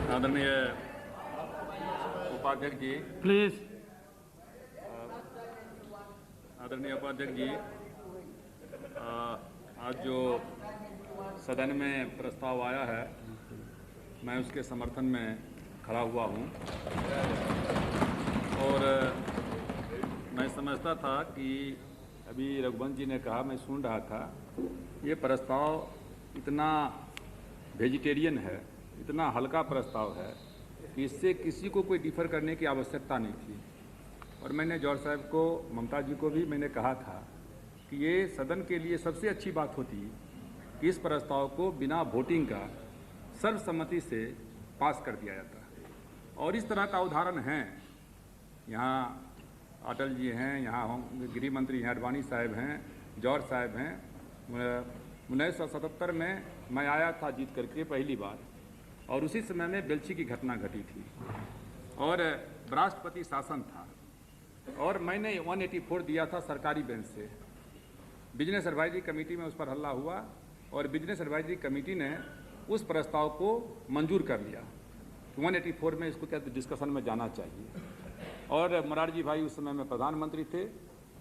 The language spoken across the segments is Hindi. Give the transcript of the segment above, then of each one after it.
आदरणीय उपाध्यक्ष जी, प्लीज। आदरणीय उपाध्यक्ष जी, आज जो सदन में प्रस्ताव आया है, मैं उसके समर्थन में खड़ा हुआ हूँ और मैं समझता था कि अभी रघुवंश जी ने कहा, मैं सुन रहा था, ये प्रस्ताव इतना वेजिटेरियन है, इतना हल्का प्रस्ताव है कि इससे किसी को कोई डिफर करने की आवश्यकता नहीं थी। और मैंने जौहर साहब को, ममता जी को भी मैंने कहा था कि ये सदन के लिए सबसे अच्छी बात होती कि इस प्रस्ताव को बिना वोटिंग का सर्वसम्मति से पास कर दिया जाता। और इस तरह का उदाहरण है, यहाँ अटल जी हैं, यहाँ गृह मंत्री हैं, अडवाणी साहब हैं, जौहर साहब हैं। 1977 में मैं आया था जीत करके पहली बार, और उसी समय में बेल्छी की घटना घटी थी और राष्ट्रपति शासन था, और मैंने 184 दिया था सरकारी बेंच से। बिजनेस एडवाइजरी कमेटी में उस पर हल्ला हुआ और बिजनेस एडवाइजरी कमेटी ने उस प्रस्ताव को मंजूर कर लिया। 184 में इसको क्या डिस्कशन में जाना चाहिए। और मोरारजी भाई उस समय में प्रधानमंत्री थे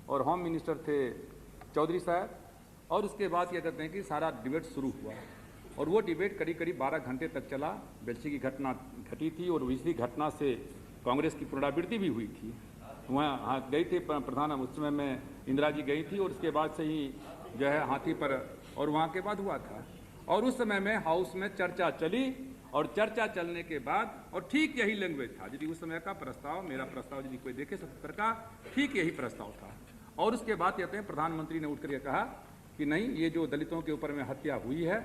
और होम मिनिस्टर थे चौधरी साहब, और उसके बाद क्या कहते हैं कि सारा डिबेट शुरू हुआ और वो डिबेट करीब 12 घंटे तक चला। बेल्छी की घटना घटी थी और इसी घटना से कांग्रेस की पुनरावृत्ति भी हुई थी। वहाँ गई थी प्रधान, उस समय में इंदिरा जी गई थी और उसके बाद से ही जो है हाथी पर, और वहाँ के बाद हुआ था। और उस समय में हाउस में चर्चा चली और चर्चा चलने के बाद, और ठीक यही लैंग्वेज था, यदि उस समय का प्रस्ताव, मेरा प्रस्ताव यदि कोई देखे 77 का, ठीक यही प्रस्ताव था। और उसके बाद कहते हैं प्रधानमंत्री ने उठ कर कहा कि नहीं, ये जो दलितों के ऊपर में हत्या हुई है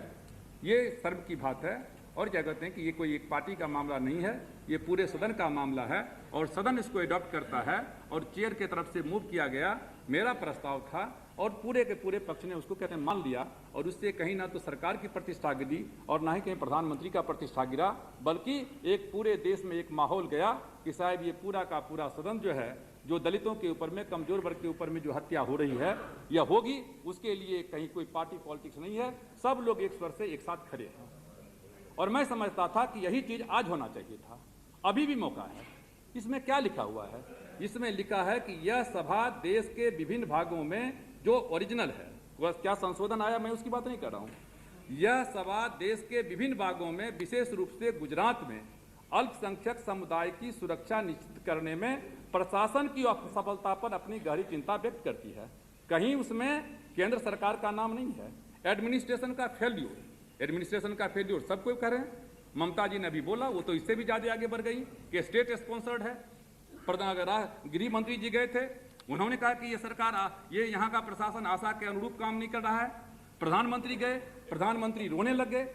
ये शर्म की बात है, और क्या कहते हैं कि ये कोई एक पार्टी का मामला नहीं है, ये पूरे सदन का मामला है और सदन इसको एडॉप्ट करता है। और चेयर के तरफ से मूव किया गया, मेरा प्रस्ताव था और पूरे के पूरे पक्ष ने उसको कहते हैं मान लिया, और उससे कहीं ना तो सरकार की प्रतिष्ठा गिरी और ना ही कहीं प्रधानमंत्री का प्रतिष्ठा गिरा, बल्कि एक पूरे देश में एक माहौल गया कि शायद ये पूरा का पूरा सदन जो है, जो दलितों के ऊपर में, कमजोर वर्ग के ऊपर में जो हत्या हो रही है या होगी, उसके लिए कहीं कोई पार्टी पॉलिटिक्स नहीं है, सब लोग एक स्वर से एक साथ खड़े हैं। और मैं समझता था कि यही चीज आज होना चाहिए था, अभी भी मौका है। इसमें क्या लिखा हुआ है? इसमें लिखा है कि यह सभा देश के विभिन्न भागों में जो ओरिजिनल है, वह क्या संशोधन आया, मैं उसकी बात नहीं कर रहा हूं। यह सभा देश के विभिन्न भागों में, विशेष रूप से गुजरात में अल्पसंख्यक समुदाय की सुरक्षा निश्चित करने में प्रशासन की असफलता पर अपनी गहरी चिंता व्यक्त करती है। कहीं उसमें केंद्र सरकार का नाम नहीं है। एडमिनिस्ट्रेशन का फेल्यूर सब कोई कह रहे हैं। ममता जी ने अभी बोला, वो तो इससे भी ज्यादा आगे बढ़ गई कि स्टेट स्पॉन्सर्ड है। गृह मंत्री जी गए थे, उन्होंने कहा कि ये सरकार, ये यहाँ का प्रशासन आशा के अनुरूप काम नहीं कर रहा है। प्रधानमंत्री गए, प्रधानमंत्री रोने लग गए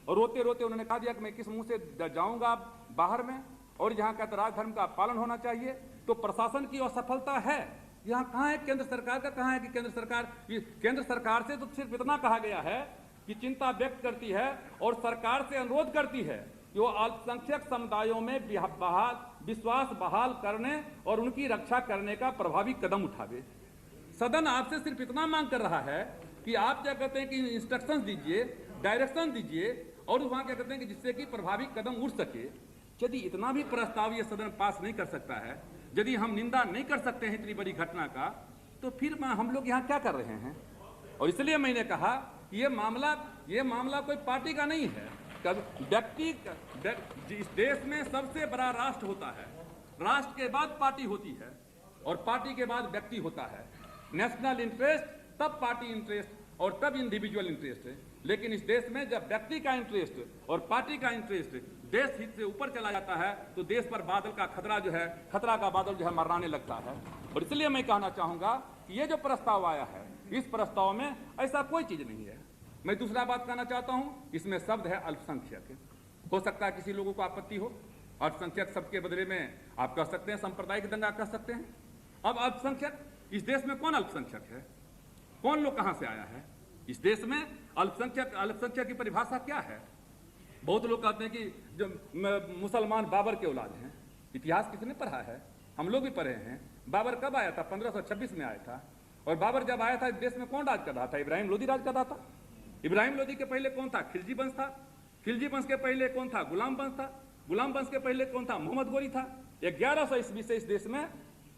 और रोते रोते उन्होंने कहा दिया कि मैं किस मुंह से जाऊंगा बाहर में, और यहाँ का राज धर्म का पालन होना चाहिए। तो प्रशासन की असफलता है, यहाँ कहाँ है केंद्र सरकार का? कहाँ है कि केंद्र सरकार से तो सिर्फ इतना कहा गया है कि चिंता व्यक्त करती है और सरकार से अनुरोध करती है कि वो अल्पसंख्यक समुदायों में विश्वास बहाल करने और उनकी रक्षा करने का प्रभावी कदम उठावे। सदन आपसे सिर्फ इतना मांग कर रहा है कि आप क्या कहते हैं कि इंस्ट्रक्शंस दीजिए, डायरेक्शन दीजिए, और वहां क्या कहते हैं कि जिससे कि प्रभावी कदम उठ सके। यदि इतना भी प्रस्ताव ये सदन पास नहीं कर सकता है, यदि हम निंदा नहीं कर सकते हैं इतनी बड़ी घटना का, तो फिर हम लोग यहाँ क्या कर रहे हैं? और इसलिए मैंने कहा कि ये मामला कोई पार्टी का नहीं है, व्यक्ति। इस देश में सबसे बड़ा राष्ट्र होता है, राष्ट्र के बाद पार्टी होती है और पार्टी के बाद व्यक्ति होता है। नेशनल इंटरेस्ट, तब पार्टी इंटरेस्ट और तब इंडिविजुअल इंटरेस्ट है। लेकिन इस देश में जब व्यक्ति का इंटरेस्ट और पार्टी का इंटरेस्ट देश हित से ऊपर चला जाता है, तो देश पर बादल का खतरा का बादल जो है मर्राने लगता है। और इसलिए मैं कहना चाहूंगा कि ये जो प्रस्ताव आया है, इस प्रस्ताव में ऐसा कोई चीज नहीं है। मैं दूसरा बात कहना चाहता हूं, इसमें शब्द है अल्पसंख्यक। हो सकता है किसी लोगों को आपत्ति हो, अल्पसंख्यक शब्द के बदले में आप कह सकते हैं सांप्रदायिक दंगा कह सकते हैं। अब अल्पसंख्यक, इस देश में कौन अल्पसंख्यक है? कौन लोग कहां से आया है? इस देश में अल्पसंख्यक की परिभाषा क्या है? बहुत लोग कहते हैं कि जो मुसलमान बाबर के औलाद हैं। इतिहास किसने पढ़ा है? हम लोग भी पढ़े हैं। बाबर कब आया था? 1526 में आया था। और बाबर जब आया था, देश में कौन राज कर रहा था? इब्राहिम लोदी राज कर रहा था। इब्राहिम लोदी के पहले कौन था? खिलजी वंश था। खिलजी वंश के पहले कौन था? गुलाम वंश था। गुलाम वंश के पहले कौन था? मोहम्मद गोरी था। 1100 ईस्वी से इस देश में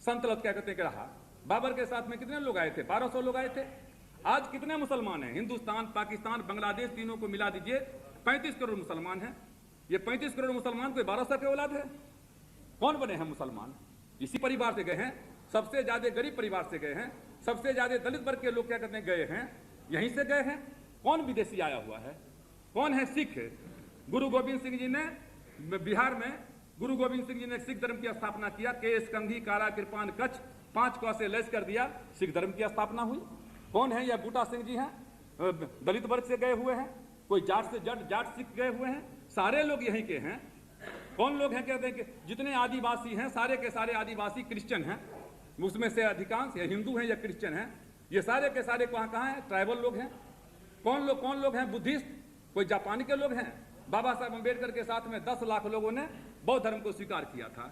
संतलत क्या कहते हैं रहा। बाबर के साथ में कितने लोग आए थे? 1200 लोग आए थे। आज कितने मुसलमान हैं? हिंदुस्तान, पाकिस्तान, बांग्लादेश तीनों को मिला दीजिए 35 करोड़ मुसलमान हैं। ये 35 करोड़ मुसलमान कोई 1200 के औलाद है? कौन बने हैं मुसलमान? इसी परिवार से गए हैं। सबसे ज्यादा गरीब परिवार से गए हैं। सबसे ज्यादा दलित वर्ग के लोग क्या कहते हैं गए हैं, यहीं से गए हैं। कौन विदेशी आया हुआ है? कौन है? सिख। गुरु गोविंद सिंह जी ने बिहार में, गुरु गोविंद सिंह जी ने सिख धर्म की स्थापना किया। केस, कंघी, कारा, कृपान, कच्छ 5 क से लैस कर दिया, सिख धर्म की स्थापना हुई। कौन है? यह बूटा सिंह जी हैं, दलित वर्ग से गए हुए हैं। कोई जाट से जाट सिख गए हुए हैं। सारे लोग यहीं के हैं। कौन लोग हैं? कहते हैं कि जितने आदिवासी हैं सारे के सारे आदिवासी क्रिश्चियन हैं। उसमें से अधिकांश या हिंदू हैं या क्रिश्चियन हैं। ये सारे के सारे कहाँ हैं? ट्राइबल लोग हैं। कौन लोग हैं? बुद्धिस्ट। कोई जापानी के लोग हैं। बाबा साहब अम्बेडकर के साथ में 10 लाख लोगों ने बौद्ध धर्म को स्वीकार किया था।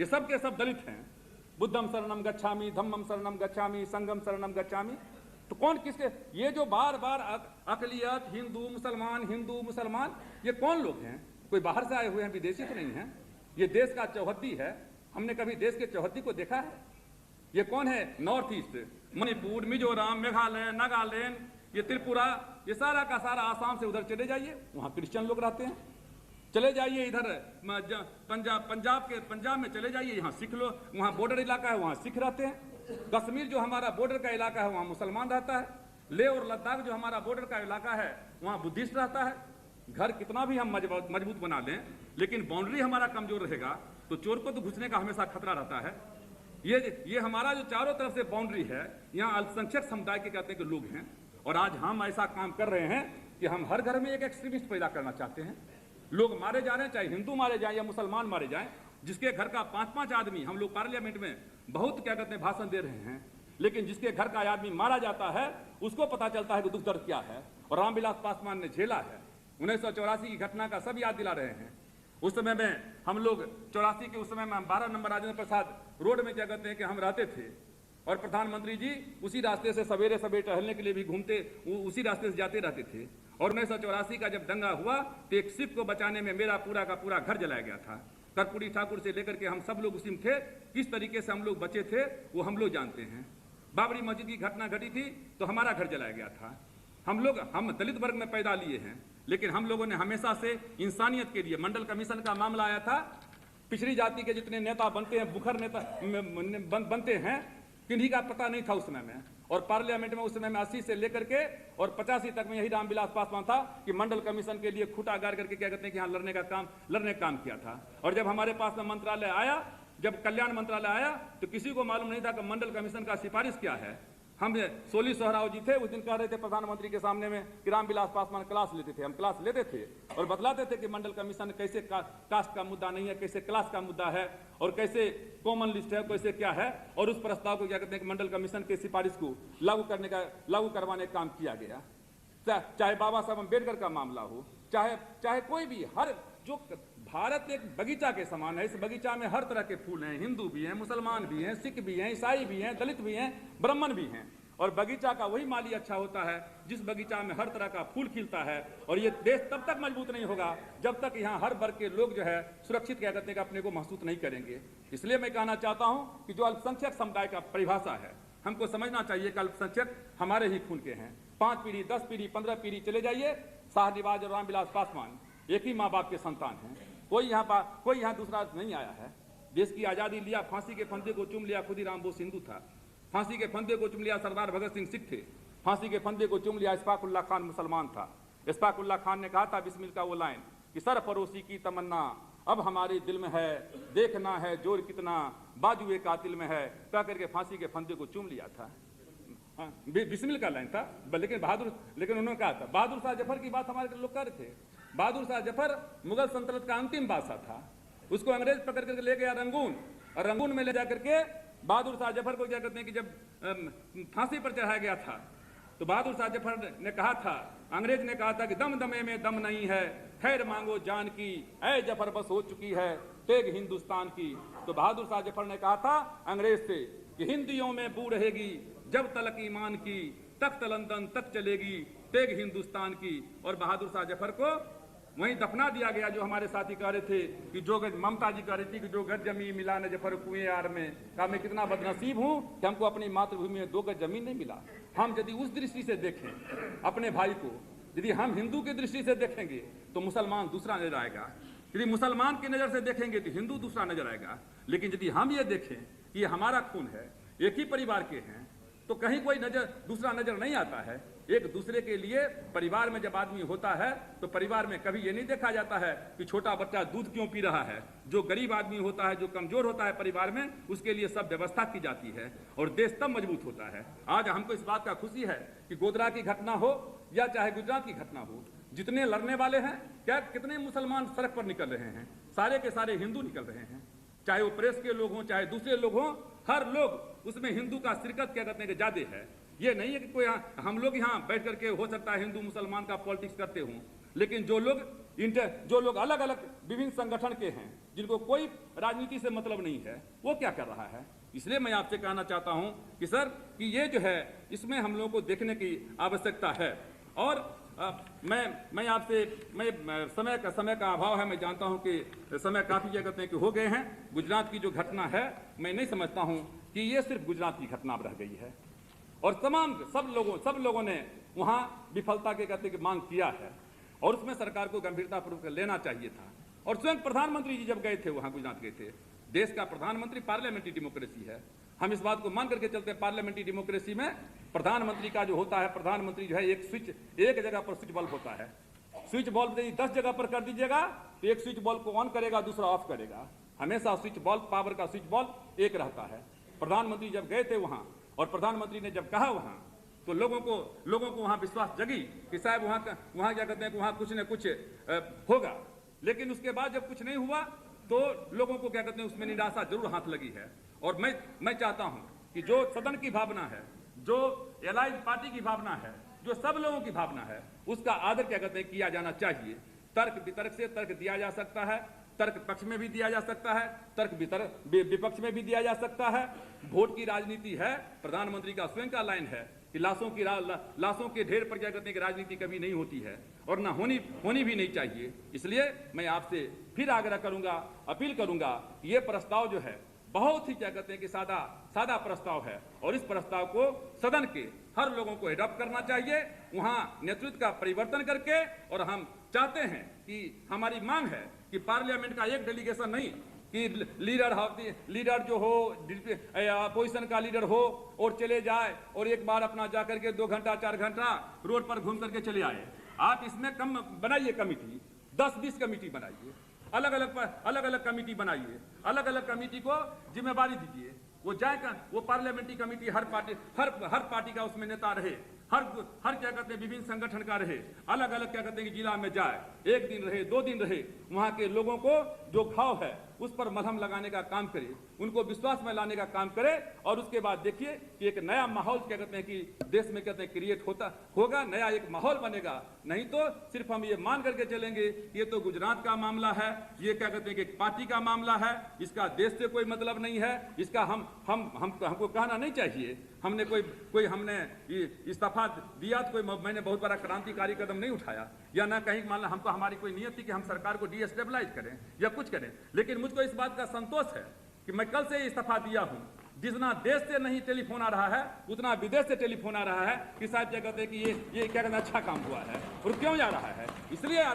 ये सब के सब दलित हैं। बुद्धम शरणम गच्छामि, धम्मम शरणम गच्छामि, संगम शरणम गच्छामि। तो कौन किसके? ये जो बार बार अकलियत, हिंदू मुसलमान, ये कौन लोग हैं? कोई बाहर से आए हुए हैं, विदेशी तो नहीं है। ये देश का चौहद्दी है। हमने कभी देश के चौहद्दी को देखा है? ये कौन है? नॉर्थ ईस्ट, मणिपुर, मिजोरम, मेघालय, नागालैंड, ये त्रिपुरा, ये सारा का सारा आसाम से उधर चले जाइए, वहाँ क्रिश्चियन लोग रहते हैं। चले जाइए इधर पंजाब में चले जाइए, यहाँ सिख लोग, वहाँ बॉर्डर इलाका है, वहाँ सिख रहते हैं। कश्मीर जो हमारा बॉर्डर का इलाका है, वहाँ मुसलमान रहता है। लेह और लद्दाख जो हमारा बॉर्डर का इलाका है, वहाँ बुद्धिस्ट रहता है। घर कितना भी हम मजबूत बना लें, लेकिन बाउंड्री हमारा कमजोर रहेगा तो चोर को तो घुसने का हमेशा खतरा रहता है। ये हमारा जो चारों तरफ से बाउंड्री है, यहाँ अल्पसंख्यक समुदाय के कहते हैं कि लोग हैं। और आज हम ऐसा काम कर रहे हैं कि हम हर घर में एक एक्सट्रीमिस्ट पैदा करना चाहते हैं। लोग मारे जा रहे हैं, चाहे हिंदू मारे जाएं या मुसलमान मारे जाएं। जिसके घर का 5-5 आदमी, हम लोग पार्लियामेंट में बहुत क्या कहते हैं भाषण दे रहे हैं, लेकिन जिसके घर का आदमी मारा जाता है उसको पता चलता है कि दुख दर्द क्या है। और रामविलास पासवान ने झेला है। 1984 की घटना का सब याद दिला रहे हैं। उस समय में हम लोग 84 के उस समय में 12 नंबर राजेंद्र प्रसाद रोड में क्या कहते हैं कि हम रहते थे। और प्रधानमंत्री जी उसी रास्ते से सवेरे सवेरे टहलने के लिए भी घूमते, उसी रास्ते से जाते रहते थे। और 1984 का जब दंगा हुआ तो एक सिख को बचाने में मेरा पूरा का पूरा घर जलाया गया था। कर्पूरी ठाकुर से लेकर के हम सब लोग उसी में थे। किस तरीके से हम लोग बचे थे वो हम लोग जानते हैं। बाबरी मस्जिद की घटना घटी थी तो हमारा घर जलाया गया था। हम दलित वर्ग में पैदा लिए हैं, लेकिन हम लोगों ने हमेशा से इंसानियत के लिए, मंडल कमीशन का मामला आया था, पिछड़ी जाति के जितने नेता बनते हैं, बुखर नेता बनते हैं, किन्हीं का पता नहीं था उस समय में। और पार्लियामेंट में उस समय में 80 से लेकर के और 85 तक में यही रामविलास पासवान था कि मंडल कमीशन के लिए खूटा गाड़ करके क्या कहते हैं कि यहाँ लड़ने का काम किया था। और जब हमारे पास में मंत्रालय आया, जब कल्याण मंत्रालय आया, तो किसी को मालूम नहीं था कि मंडल कमीशन का सिफारिश क्या है। हम सोली सोहराव जी थे, उस दिन कह रहे थे प्रधानमंत्री के सामने में कि रामविलास पासवान क्लास लेते थे। हम क्लास लेते थे और बतलाते थे कि मंडल कमीशन कैसे कास्ट का मुद्दा नहीं है, कैसे क्लास का मुद्दा है, और कैसे कॉमन लिस्ट है, कैसे क्या है। और उस प्रस्ताव को क्या कहते हैं कि मंडल कमीशन के सिफारिश को लागू करवाने का काम किया गया। चाहे बाबा साहब अम्बेडकर का मामला हो, चाहे कोई भी, हर जो भारत एक बगीचा के समान है। इस बगीचा में हर तरह के फूल हैं। हिंदू भी हैं, मुसलमान भी हैं, सिख भी हैं, ईसाई भी हैं, दलित भी हैं, ब्राह्मण भी हैं। और बगीचा का वही माली अच्छा होता है जिस बगीचा में हर तरह का फूल खिलता है। और ये देश तब तक मजबूत नहीं होगा जब तक यहाँ हर वर्ग के लोग जो है सुरक्षित क्या कहते हैं अपने को महसूस नहीं करेंगे। इसलिए मैं कहना चाहता हूँ कि जो अल्पसंख्यक समुदाय का परिभाषा है, हमको समझना चाहिए कि अल्पसंख्यक हमारे ही खून के हैं। 5 पीढ़ी, 10 पीढ़ी, 15 पीढ़ी चले जाइए, शाहनवाज और रामविलास पासवान एक ही माँ बाप के संतान हैं। कोई यहाँ दूसरा नहीं आया है। देश की आज़ादी लिया, फांसी के फंदे को चूम लिया खुदीराम बोस हिंदू था। फांसी के फंदे को चूम लिया सरदार भगत सिंह सिख थे। फांसी के फंदे को चूम लिया इशफाक उल्लाह खान मुसलमान था। इशफाक उल्लाह खान ने कहा था बिस्मिल का वो लाइन कि सरफरोशी की तमन्ना अब हमारे दिल में है, देखना है जोर कितना बाजुए कातिल में है, कह करके फांसी के फंदे को चूम लिया था। बिस्मिल का लाइन था, लेकिन उन्होंने कहा था। बहादुर शाह जफर की बात हमारे लोग कर रहे थे। बहादुर शाह जफर मुगल सल्तनत का अंतिम बादशाह था। उसको अंग्रेज पकड़ करके ले गया रंगून, और रंगून में ले जा करके बहादुर शाह जफर को क्या कहते हैं कि जब फांसी पर चढ़ाया गया था तो बहादुर शाह जफर ने कहा था, अंग्रेज ने कहा था कि दम दमे में दम नहीं है, खैर मांगो जान की, ऐ जफर बस हो चुकी है तेग हिंदुस्तान की। तो बहादुर शाह जफर ने कहा था अंग्रेज से कि हिंदियों में बू रहेगी जब तलक ईमान की, तख्त लंदन तक चलेगी तेग हिंदुस्तान की, और बहादुर शाह जफर को वहीं दफना दिया गया। जो हमारे साथी कह रहे थे कि जो गज, ममता जी कह रही थी कि जो गज जमीन मिला न जफर कुएं यार में, कहा मैं कितना बदनसीब हूं कि हमको अपनी मातृभूमि में 2 गज जमीन नहीं मिला। हम यदि उस दृष्टि से देखें अपने भाई को, यदि हम हिंदू की दृष्टि से देखेंगे तो मुसलमान दूसरा नजर आएगा, यदि मुसलमान की नजर से देखेंगे तो हिंदू दूसरा नजर आएगा। लेकिन यदि हम ये देखें कि ये हमारा खून है, एक ही परिवार के हैं, तो कहीं कोई दूसरा नजर नहीं आता है। एक दूसरे के लिए परिवार में जब आदमी होता है तो परिवार में कभी ये नहीं देखा जाता है कि छोटा बच्चा दूध क्यों पी रहा है। जो गरीब आदमी होता है, जो कमजोर होता है परिवार में, उसके लिए सब व्यवस्था की जाती है और देश तब मजबूत होता है। आज हमको इस बात का खुशी है कि गोधरा की घटना हो या चाहे गुजरात की घटना हो, जितने लड़ने वाले हैं, क्या कितने मुसलमान सड़क पर निकल रहे हैं, सारे के सारे हिंदू निकल रहे हैं, चाहे वो प्रेस के लोग हों चाहे दूसरे लोग हों, हर लोग उसमें हिंदू का शिरकत क्या कहते हैं कि ज्यादा है। ये नहीं है कि कोई हम लोग यहाँ बैठ करके हो सकता है हिंदू मुसलमान का पॉलिटिक्स करते हों, लेकिन जो लोग अलग अलग विभिन्न संगठन के हैं, जिनको कोई राजनीति से मतलब नहीं है, वो क्या कर रहा है। इसलिए मैं आपसे कहना चाहता हूं कि सर कि ये जो है इसमें हम लोगों को देखने की आवश्यकता है। और मैं आपसे समय का अभाव है, मैं जानता हूं कि समय काफी क्या कहते हैं कि हो गए हैं। गुजरात की जो घटना है, मैं नहीं समझता हूं कि ये सिर्फ गुजरात की घटना रह गई है और सब लोगों ने वहां विफलता के कहते कि मांग किया है और उसमें सरकार को गंभीरतापूर्वक लेना चाहिए था। और स्वयं प्रधानमंत्री जी जब गए थे वहां, गुजरात गए थे, देश का प्रधानमंत्री, पार्लियामेंट्री डेमोक्रेसी है, हम इस बात को मान करके चलते हैं। पार्लियामेंट्री डेमोक्रेसी में प्रधानमंत्री का जो होता है, प्रधानमंत्री जो है एक जगह पर स्विच बल्ब होता है। स्विच बल्ब यदि 10 जगह पर कर दीजिएगा तो एक स्विच बल्ब को ऑन करेगा, दूसरा ऑफ करेगा। हमेशा स्विच बल्ब, पावर का स्विच बल्ब एक रहता है। प्रधानमंत्री जब गए थे वहां और प्रधानमंत्री ने जब कहा वहां, तो लोगों को वहां विश्वास जगी कि शायद वहां क्या कहते हैं कि वहां कुछ न कुछ होगा। लेकिन उसके बाद जब कुछ नहीं हुआ तो लोगों को क्या कहते हैं उसमें निराशा जरूर हाथ लगी है। और मैं चाहता हूं कि जो सदन की भावना है, जो एलाइड पार्टी की भावना है, जो सब लोगों की भावना है, उसका आदर क्या कहते हैं किया जाना चाहिए। तर्क वितर्क से तर्क दिया जा सकता है, तर्क पक्ष में भी दिया जा सकता है, तर्क विपक्ष में भी दिया जा सकता है। वोट की राजनीति है, प्रधानमंत्री का स्वयं का लाइन है कि लाशों के ढेर पर क्या कहते हैं कि राजनीति कभी नहीं होती है और ना होनी भी नहीं चाहिए। इसलिए मैं आपसे फिर आग्रह करूंगा, अपील करूंगा, ये प्रस्ताव जो है बहुत ही क्या कहते हैं कि सादा प्रस्ताव है और इस प्रस्ताव को सदन के हर लोगों को एडॉप्ट करना चाहिए, वहां नेतृत्व का परिवर्तन करके। और हम चाहते हैं कि हमारी मांग है कि पार्लियामेंट का एक डेलीगेशन नहीं कि लीडर जो हो, अपोजिशन का लीडर हो और चले जाए और एक बार अपना जाकर के 2 घंटा 4 घंटा रोड पर घूम करके चले आए। आप इसमें कम बनाइए कमिटी, 10-20 कमिटी बनाइए, अलग अलग कमिटी बनाइए, अलग अलग कमिटी को जिम्मेवारी दीजिए। वो जाएगा, वो पार्लियामेंट्री कमिटी हर पार्टी का उसमें नेता रहे, हर क्या कहते हैं विभिन्न संगठन का रहे, अलग अलग क्या कहते हैं कि जिला में जाए, 1 दिन रहे, 2 दिन रहे, वहां के लोगों को जो घाव है उस पर मलहम लगाने का काम करे, उनको विश्वास में लाने का काम करे। और उसके बाद देखिए कि एक नया माहौल क्या कहते हैं कि देश में कहते हैं क्रिएट होगा, नया एक माहौल बनेगा। नहीं तो सिर्फ हम ये मान करके चलेंगे ये तो गुजरात का मामला है, ये क्या कहते हैं कि एक पार्टी का मामला है, इसका देश से कोई मतलब नहीं है, इसका हमको कहना नहीं चाहिए। हमने हमने इस्तीफा दिया तो मैंने बहुत बड़ा क्रांतिकारी कदम नहीं उठाया, या ना कहीं मान लो हमको हमारी कोई नियत थी कि हम सरकार को डीस्टेबलाइज करें या कुछ करें। लेकिन मुझको इस बात का संतोष है कि मैं कल से इस्तीफा दिया हूं, जितना देश से नहीं टेलीफोन आ रहा है उतना विदेश से टेलीफोन आ रहा है कि साहब क्या कहते हैं कि ये क्या कहना अच्छा काम हुआ है। और क्यों आ रहा है? इसलिए आ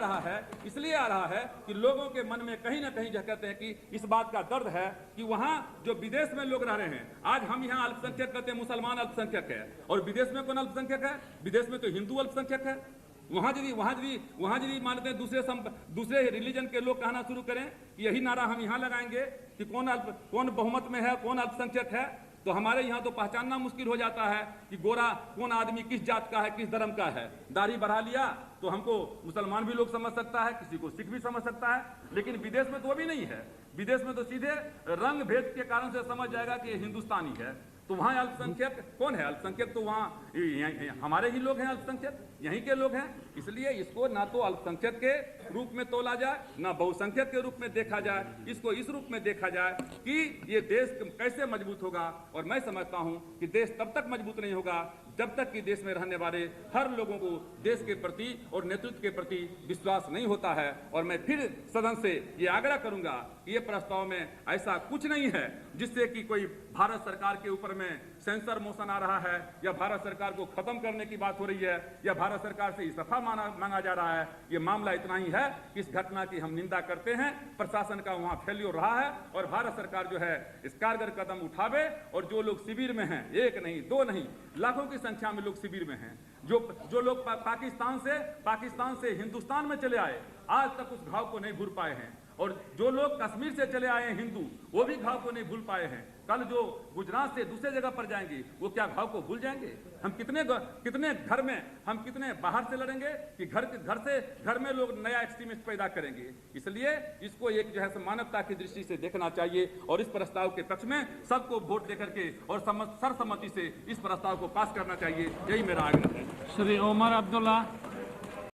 रहा है कि लोगों के मन में कहीं ना कहीं कहते हैं कि इस बात का दर्द है कि वहां जो विदेश में लोग रह रहे हैं, आज हम यहाँ अल्पसंख्यक कहते हैं, मुसलमान अल्पसंख्यक है, और विदेश में कौन अल्पसंख्यक है? विदेश में तो हिंदू अल्पसंख्यक है। वहां यदि मानते हैं दूसरे रिलीजन के लोग कहना शुरू करें कि यही नारा हम यहाँ लगाएंगे कि कौन बहुमत में है, कौन अल्पसंख्यक है, तो हमारे यहाँ तो पहचानना मुश्किल हो जाता है कि गोरा कौन आदमी किस जात का है, किस धर्म का है। दाढ़ी बढ़ा लिया तो हमको मुसलमान भी लोग समझ सकता है, किसी को सिख भी समझ सकता है। लेकिन विदेश में तो वो भी नहीं है, विदेश में तो सीधे रंग भेद के कारण से समझ जाएगा कि ये हिंदुस्तानी है। तो वहाँ अल्पसंख्यक कौन है? अल्पसंख्यक तो वहाँ हमारे ही लोग हैं, अल्पसंख्यक यहीं के लोग हैं। इसलिए इसको ना तो अल्पसंख्यक के रूप में तोला जाए, ना बहुसंख्यक के रूप में देखा जाए, इसको इस रूप में देखा जाए कि ये देश कैसे मजबूत होगा। और मैं समझता हूं कि देश तब तक मजबूत नहीं होगा जब तक कि देश में रहने वाले हर लोगों को देश के प्रति और नेतृत्व के प्रति विश्वास नहीं होता है। और मैं फिर सदन से ये आग्रह करूंगा कि ये प्रस्ताव में ऐसा कुछ नहीं है जिससे कि कोई भारत सरकार के ऊपर में सेंसर मोशन आ रहा है, या भारत सरकार को खत्म करने की बात हो रही है, या भारत सरकार से इस्तीफा मांगा जा रहा है। ये मामला इतना ही है कि इस घटना की हम निंदा करते हैं, प्रशासन का वहां फेल्योर रहा है, और भारत सरकार जो है इस कारगर कदम उठावे। और जो लोग शिविर में हैं, एक नहीं दो नहीं लाखों की संख्या में लोग शिविर में हैं, जो लोग पाकिस्तान से हिंदुस्तान में चले आए, आज तक उस घाव को नहीं भूल पाए हैं। और जो लोग कश्मीर से चले आए हैं हिंदू, वो भी घाव को नहीं भूल पाए हैं। कल जो गुजरात से दूसरे जगह पर जाएंगे, वो क्या घाव को भूल जाएंगे? हम कितने घर में, हम कितने बाहर से लड़ेंगे कि घर में लोग नया एक्सट्रीमिस्ट पैदा करेंगे। इसलिए इसको एक जो है मानवता की दृष्टि से देखना चाहिए, और इस प्रस्ताव के पक्ष में सबको वोट देकर के और सर्वसम्मति से इस प्रस्ताव को पास करना चाहिए। यही मेरा आग्रह है। श्री ओमर अब्दुल्ला।